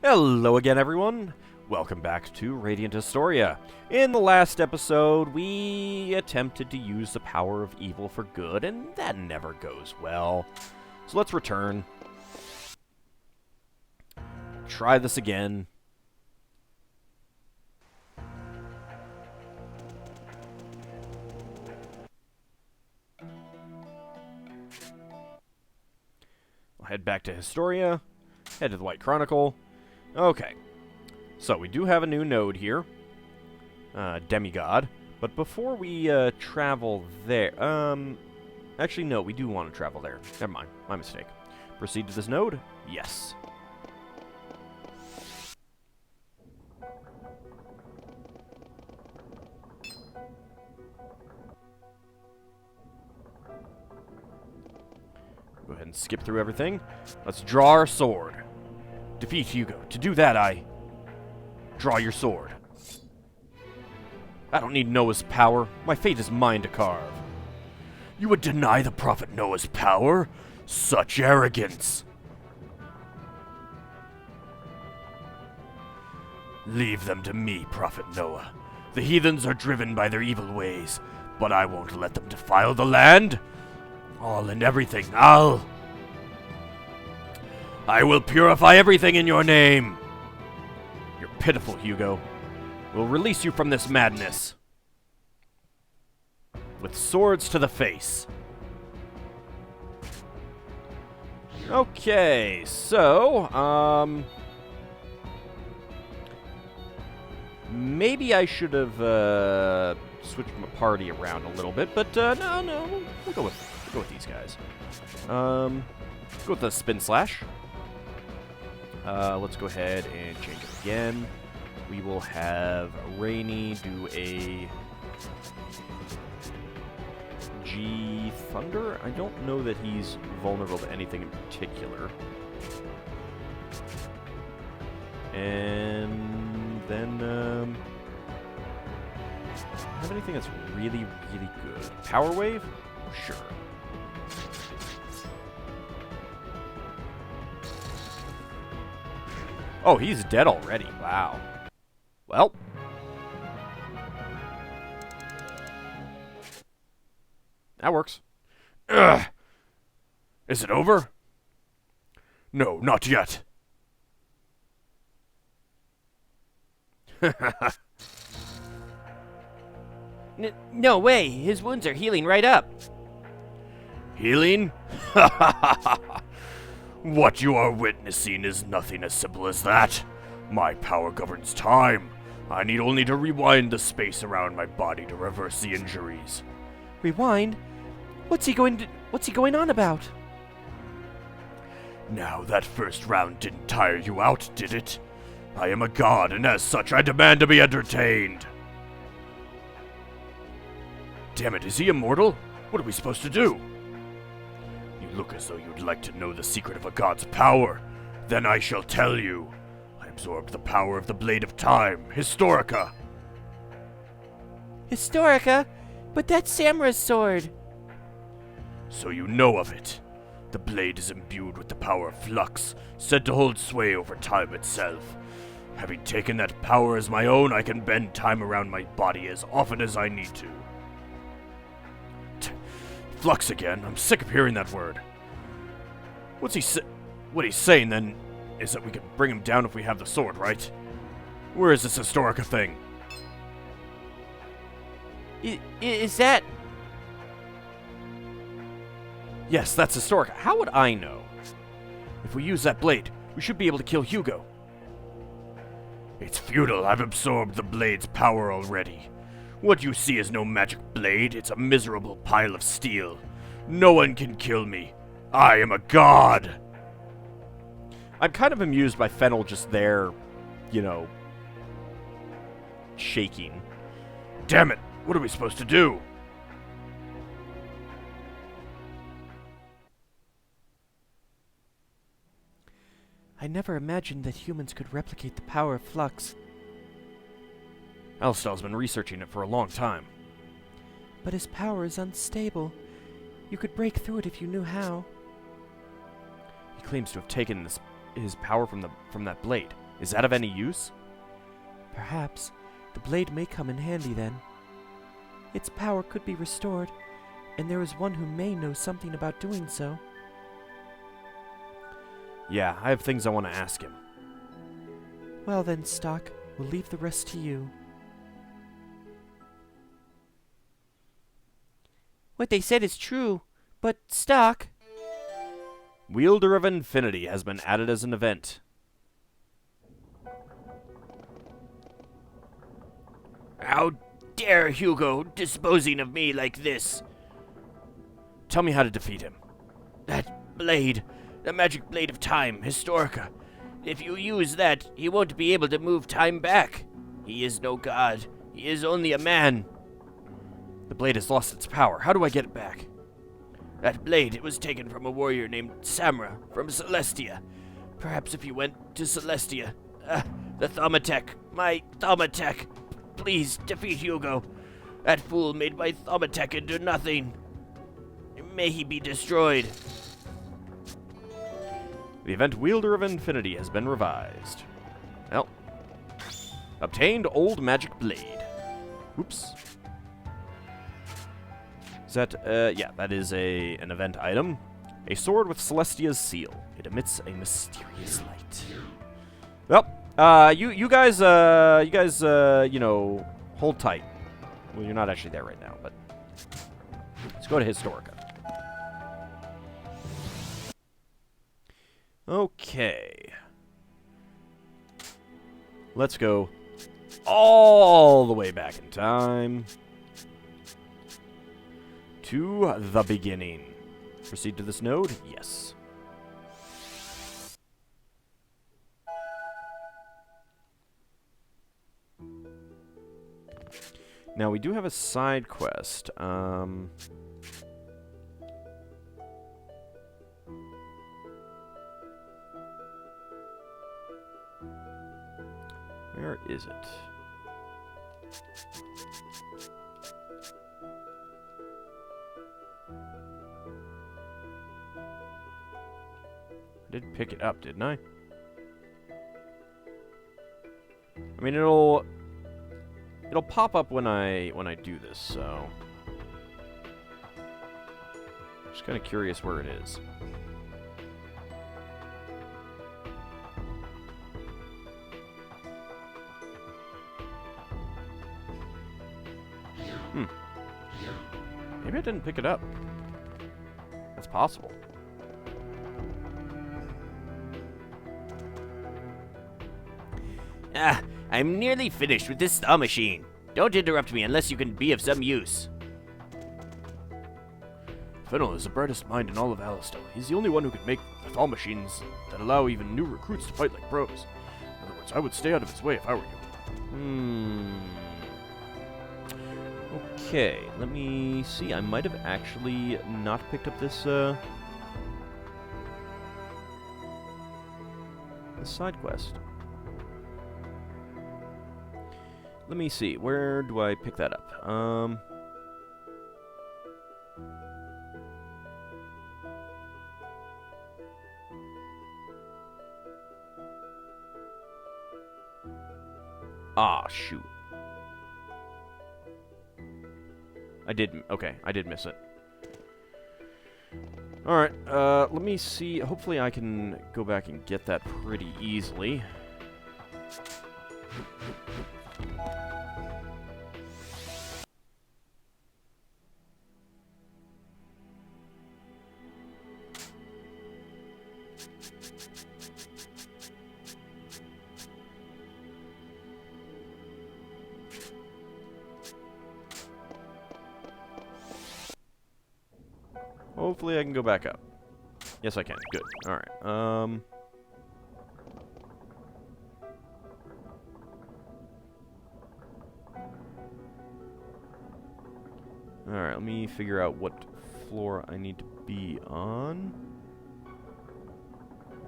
Hello again, everyone. Welcome back to Radiant Historia. In the last episode, we attempted to use the power of evil for good, and that never goes well. So let's return. Try this again. We'll head back to Historia. Head to the White Chronicle. Okay. So, we do have a new node here. Demigod. But before we travel there... Actually, no, we do want to travel there. Never mind. My mistake. Proceed to this node? Yes. Go ahead and skip through everything. Let's draw our sword. Defeat Hugo. To do that, I... Draw your sword. I don't need Noah's power. My fate is mine to carve. You would deny the prophet Noah's power? Such arrogance! Leave them to me, Prophet Noah. The heathens are driven by their evil ways, but I won't let them defile the land. All and everything, I will purify everything in your name. You're pitiful, Hugo. We'll release you from this madness. With swords to the face. Okay, so, maybe I should have, switched my party around a little bit, but, no, we'll go with these guys. Go with the Spin Slash. Let's go ahead and change it again. We will have Rainy do a G Thunder. I don't know that he's vulnerable to anything in particular. And then, have anything that's really, really good? Power Wave? Sure. Oh, he's dead already. Wow. Well. That works. Ugh. Is it over? No, not yet. No way. His wounds are healing right up. Healing? What you are witnessing is nothing as simple as that. My power governs time. I need only to rewind the space around my body to reverse the injuries. Rewind? What's he going on about? Now, that first round didn't tire you out, did it? I am a god, and as such, I demand to be entertained. Damn it, is he immortal? What are we supposed to do? You look as though you'd like to know the secret of a god's power. Then I shall tell you. I absorbed the power of the Blade of Time, Historica. Historica? But that's Samura's sword. So you know of it. The blade is imbued with the power of flux, said to hold sway over time itself. Having taken that power as my own, I can bend time around my body as often as I need to. Flux again. I'm sick of hearing that word. What he's saying, then, is that we can bring him down if we have the sword, right? Where is this Historica thing? Is that... Yes, that's Historica. How would I know? If we use that blade, we should be able to kill Hugo. It's futile. I've absorbed the blade's power already. What you see is no magic blade. It's a miserable pile of steel. No one can kill me. I am a god. I'm kind of amused by Fennel just there, you know, shaking. Damn it. What are we supposed to do? I never imagined that humans could replicate the power of flux. Elstal's been researching it for a long time. But his power is unstable. You could break through it if you knew how. He claims to have taken his power from that blade. Is that of any use? Perhaps the blade may come in handy then. Its power could be restored, and there is one who may know something about doing so. Yeah, I have things I want to ask him. Well then, Stock, we'll leave the rest to you. What they said is true, but Stock... Wielder of Infinity has been added as an event. How dare Hugo disposing of me like this? Tell me how to defeat him. That blade, the magic blade of time, Historia. If you use that, he won't be able to move time back. He is no god. He is only a man. The blade has lost its power. How do I get it back? That blade, it was taken from a warrior named Samra from Celestia. Perhaps if you went to Celestia. The Thaumatek. My Thaumatek. Please, defeat Hugo. That fool made my Thaumatek into nothing. May he be destroyed. The event Wielder of Infinity has been revised. Well. Obtained Old Magic Blade. Oops. Is that, yeah, that is an event item. A sword with Celestia's seal. It emits a mysterious light. Well, you guys, you know, hold tight. Well, you're not actually there right now, but let's go to Historia. Okay. Let's go all the way back in time to the beginning. Proceed to this node? Yes. Now, we do have a side quest. Where is it? I did pick it up, didn't I? I mean, it'll pop up when I do this, so just kind of curious where it is. Maybe I didn't pick it up. That's possible. I'm nearly finished with this thaw machine. Don't interrupt me unless you can be of some use. Fennel is the brightest mind in all of Alistair. He's the only one who can make the thaw machines that allow even new recruits to fight like pros. In other words, I would stay out of his way if I were you. Okay, let me see. I might have actually not picked up this, this side quest. Let me see. Where do I pick that up? Ah, shoot. I did miss it. Alright, let me see. Hopefully I can go back and get that pretty easily. Hopefully I can go back up. Yes, I can. Good. Alright. Alright, let me figure out what floor I need to be on.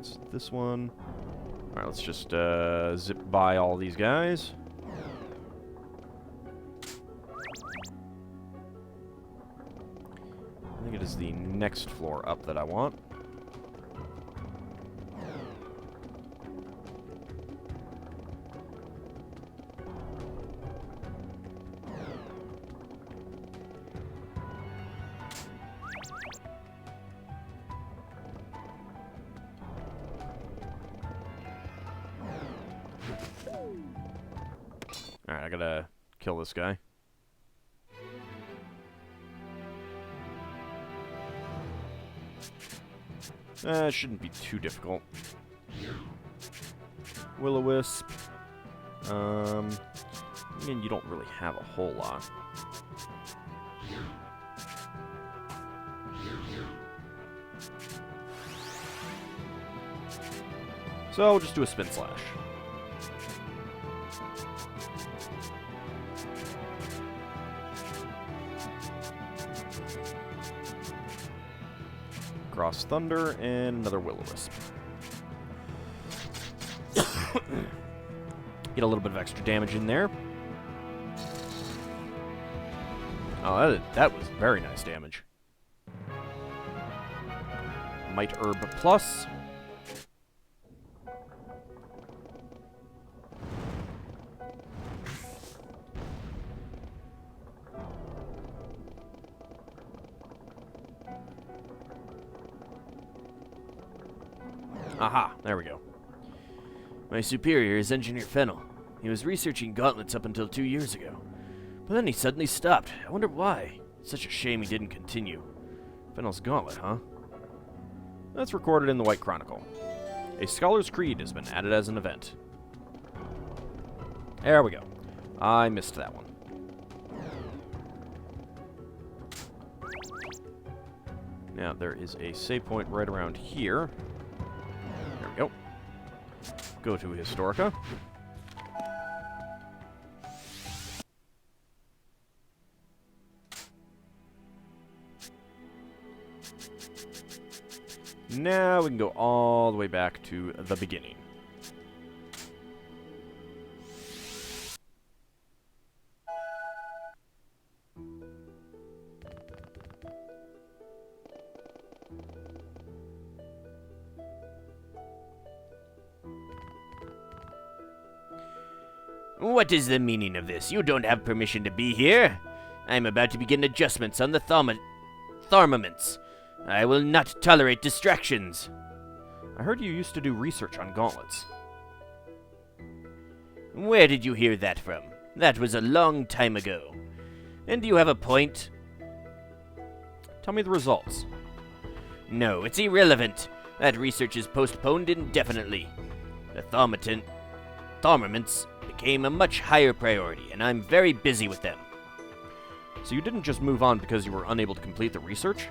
It's this one. Alright, let's just zip by all these guys. I think it is the next floor up that I want. Alright, I gotta kill this guy. It shouldn't be too difficult. Will-o-wisp. I mean, you don't really have a whole lot. So we'll just do a spin slash. Cross Thunder, and another Will-o-wisp. Get a little bit of extra damage in there. Oh, that was very nice damage. Might Herb Plus. Aha, there we go. My superior is Engineer Fennel. He was researching gauntlets up until 2 years ago. But then he suddenly stopped. I wonder why. It's such a shame he didn't continue. Fennel's gauntlet, huh? That's recorded in the White Chronicle. A Scholar's Creed has been added as an event. There we go. I missed that one. Now, there is a save point right around here. There we go. Go to Historia. Now we can go all the way back to the beginning. What is the meaning of this? You don't have permission to be here. I'm about to begin adjustments on the armaments. I will not tolerate distractions. I heard you used to do research on gauntlets. Where did you hear that from? That was a long time ago. And do you have a point? Tell me the results. No, it's irrelevant. That research is postponed indefinitely. The armaments became a much higher priority, and I'm very busy with them. So you didn't just move on because you were unable to complete the research?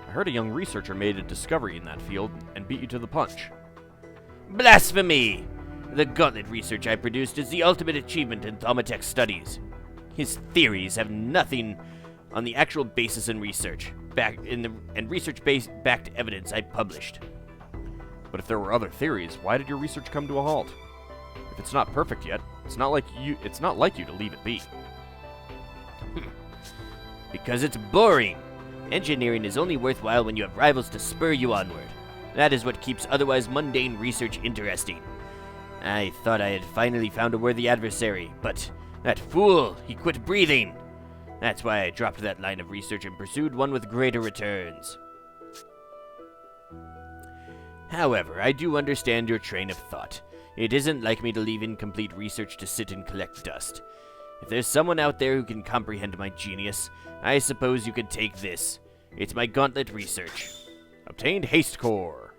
I heard a young researcher made a discovery in that field and beat you to the punch. Blasphemy! The gauntlet research I produced is the ultimate achievement in Thaumatek's studies. His theories have nothing on the actual basis in research, and research-backed evidence I published. But if there were other theories, why did your research come to a halt? If it's not perfect yet, it's not like you to leave it be. Because it's boring. Engineering is only worthwhile when you have rivals to spur you onward. That is what keeps otherwise mundane research interesting. I thought I had finally found a worthy adversary, but that fool, he quit breathing. That's why I dropped that line of research and pursued one with greater returns. However, I do understand your train of thought. It isn't like me to leave incomplete research to sit and collect dust. If there's someone out there who can comprehend my genius, I suppose you could take this. It's my gauntlet research. Obtained haste core.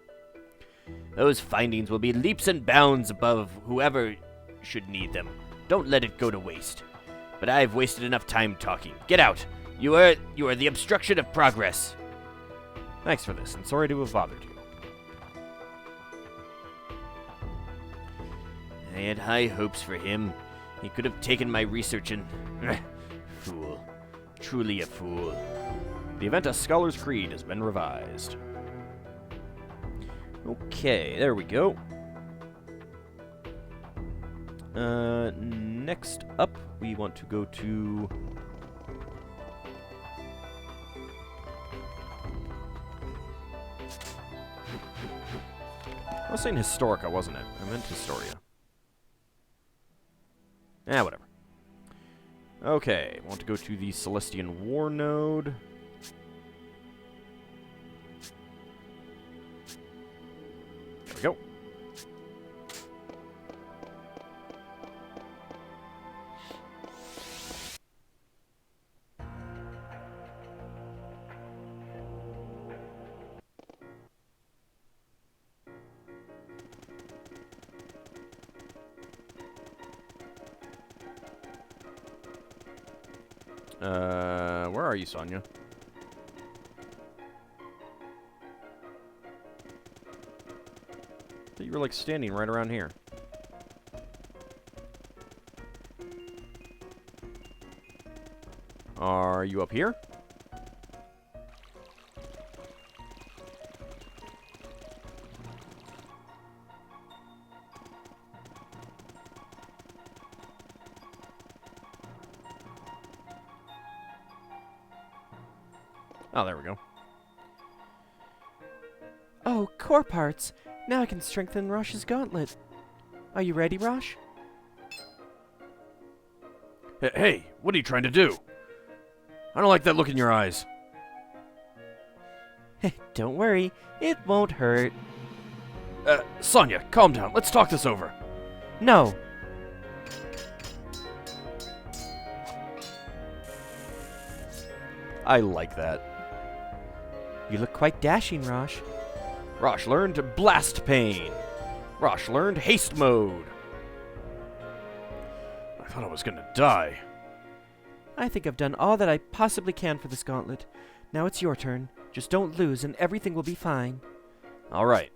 Those findings will be leaps and bounds above whoever should need them. Don't let it go to waste. But I've wasted enough time talking. Get out! You are the obstruction of progress. Thanks for this, and sorry to have bothered you. I had high hopes for him. He could have taken my research and... Fool. Truly a fool. The event A Scholar's Creed has been revised. Okay, there we go. Next up, we want to go to... I was saying Historia, wasn't it? I meant Historia. Whatever. Okay, want to go to the Celestian War node. There we go. Where are you, Sonya? I thought you were, like, standing right around here. Are you up here? Oh, there we go. Oh, core parts. Now I can strengthen Rosh's gauntlet. Are you ready, Rosh? Hey, what are you trying to do? I don't like that look in your eyes. Don't worry, it won't hurt. Sonya, calm down. Let's talk this over. No. I like that. You look quite dashing, Rosh. Rosh learned Blast Pain. Rosh learned Haste Mode. I thought I was gonna die. I think I've done all that I possibly can for this gauntlet. Now it's your turn. Just don't lose and everything will be fine. Alright.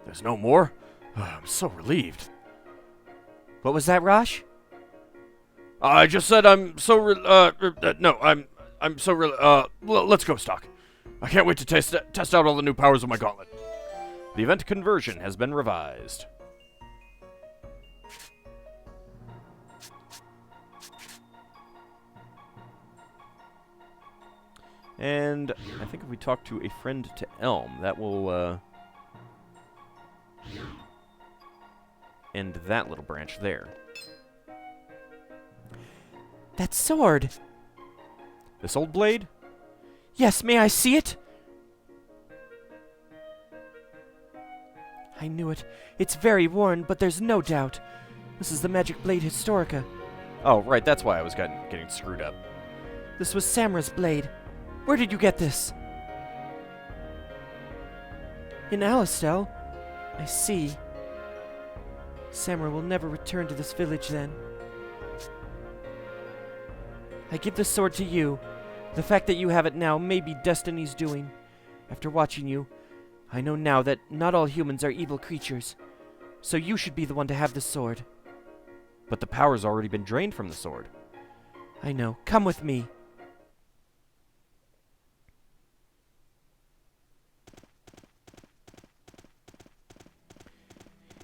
There's no more? I'm so relieved. What was that, Rosh? I just said I'm so no, I'm so let's go, Stock. I can't wait to test out all the new powers of my gauntlet. The event conversion has been revised. And I think if we talk to a friend to Elm, that will end that little branch there. That sword! This old blade? Yes, may I see it? I knew it. It's very worn, but there's no doubt. This is the magic blade Historica. Oh, right, that's why I was getting screwed up. This was Samra's blade. Where did you get this? In Alistel? I see. Samra will never return to this village then. I give this sword to you. The fact that you have it now may be destiny's doing. After watching you, I know now that not all humans are evil creatures. So you should be the one to have this sword. But the power's already been drained from the sword. I know. Come with me.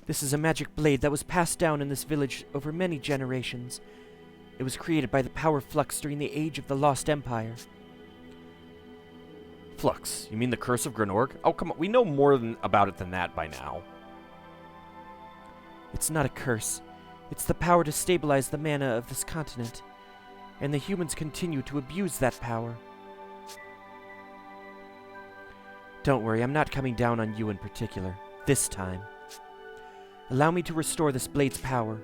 This is a magic blade that was passed down in this village over many generations. It was created by the power flux during the age of the Lost Empire. Flux? You mean the Curse of Grenorg? Oh, come on. We know more about it than that by now. It's not a curse. It's the power to stabilize the mana of this continent. And the humans continue to abuse that power. Don't worry, I'm not coming down on you in particular. This time. Allow me to restore this blade's power.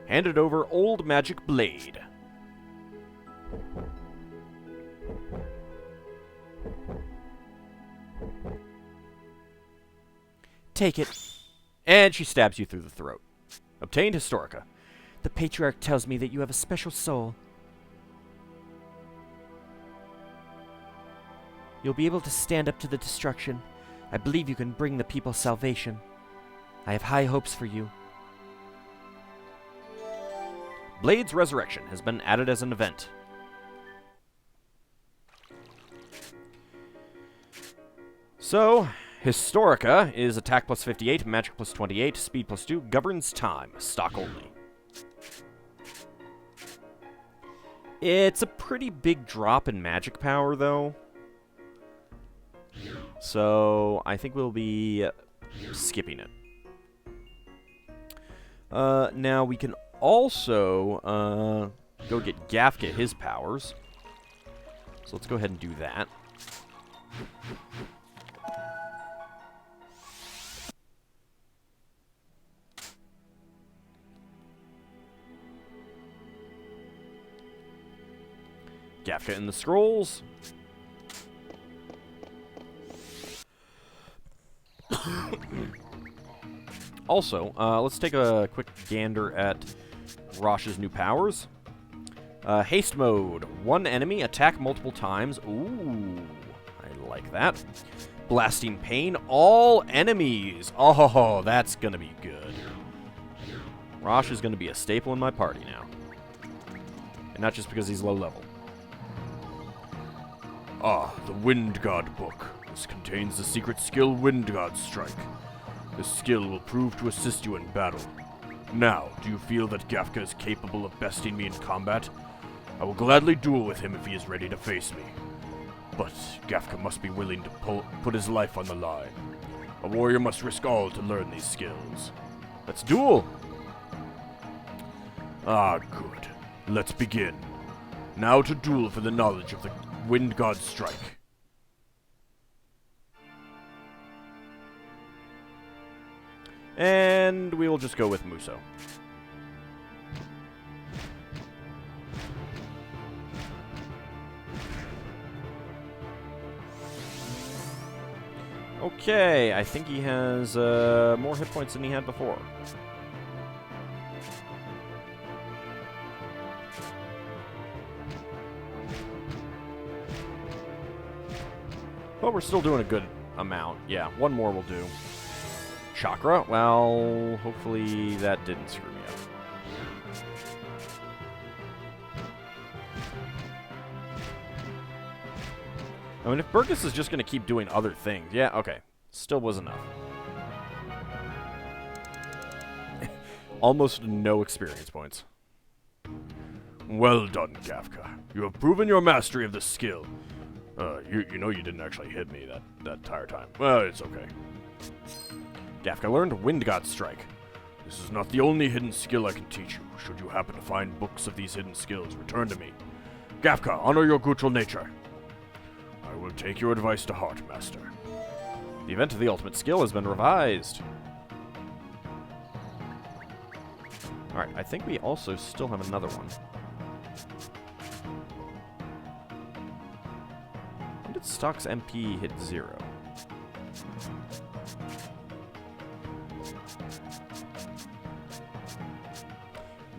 Hand it over, old magic blade. Take it. And she stabs you through the throat. Obtained Historica. The Patriarch tells me that you have a special soul. You'll be able to stand up to the destruction. I believe you can bring the people salvation. I have high hopes for you. Blade's Resurrection has been added as an event. So, Historica is attack plus 58, magic plus 28, speed plus 2, governs time, stock only. It's a pretty big drop in magic power, though. So, I think we'll be skipping it. Now, we can also go get Gafka his powers. So let's go ahead and do that. Gafka in the scrolls. Also, let's take a quick gander at Rosh's new powers. Haste mode. One enemy, attack multiple times. Ooh, I like that. Blasting pain, all enemies. Oh, that's gonna be good. Rosh is gonna be a staple in my party now. And not just because he's low level. Ah, the Wind God book. This contains the secret skill Wind God Strike. This skill will prove to assist you in battle. Now, do you feel that Gafka is capable of besting me in combat? I will gladly duel with him if he is ready to face me. But Gafka must be willing to put his life on the line. A warrior must risk all to learn these skills. Let's duel! Ah, good. Let's begin. Now to duel for the knowledge of the Wind God Strike. And we will just go with Muso. Okay, I think he has more hit points than he had before. But we're still doing a good amount. Yeah, one more will do. Chakra? Well, hopefully that didn't screw me up. I mean, if Burgess is just going to keep doing other things... Yeah, okay. Still was enough. Almost no experience points. Well done, Gafka. You have proven your mastery of the skill. You know you didn't actually hit me that entire time. Well, it's okay. Gafka learned Wind God Strike. This is not the only hidden skill I can teach you. Should you happen to find books of these hidden skills, return to me. Gafka, honor your guttural nature. I will take your advice to heart, Master. The event of the ultimate skill has been revised. Alright, I think we also still have another one. When did Stock's MP hit 0?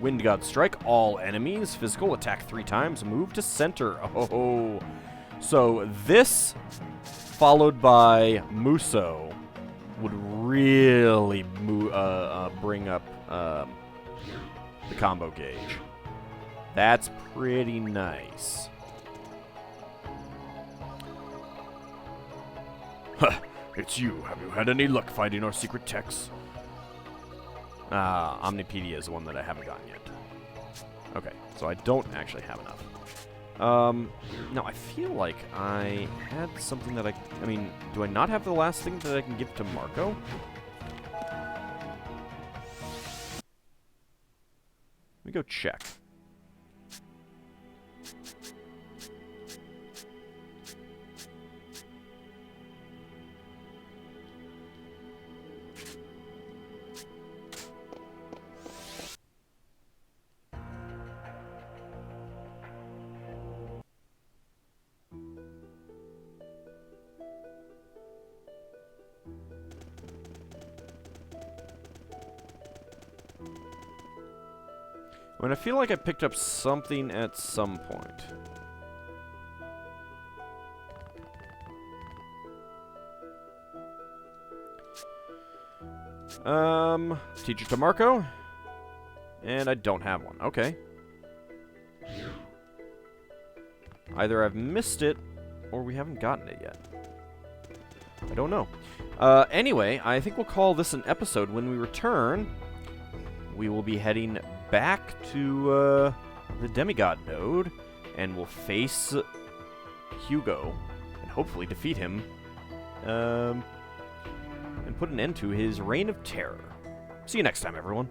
Wind God Strike, all enemies, physical, attack 3 times, move to center. Oh, so this, followed by Muso, would really bring up the combo gauge. That's pretty nice. Huh, it's you. Have you had any luck finding our secret texts? Omnipedia is the one that I haven't gotten yet. Okay, so I don't actually have enough. No, I feel like I had something that I mean, do I not have the last thing that I can give to Marco? Let me go check. I mean, I feel like I picked up something at some point. Teach it to Marco. And I don't have one. Okay. Either I've missed it, or we haven't gotten it yet. I don't know. Anyway, I think we'll call this an episode. When we return, we will be heading back to the demigod node, and we'll face Hugo, and hopefully defeat him, and put an end to his reign of terror. See you next time, everyone.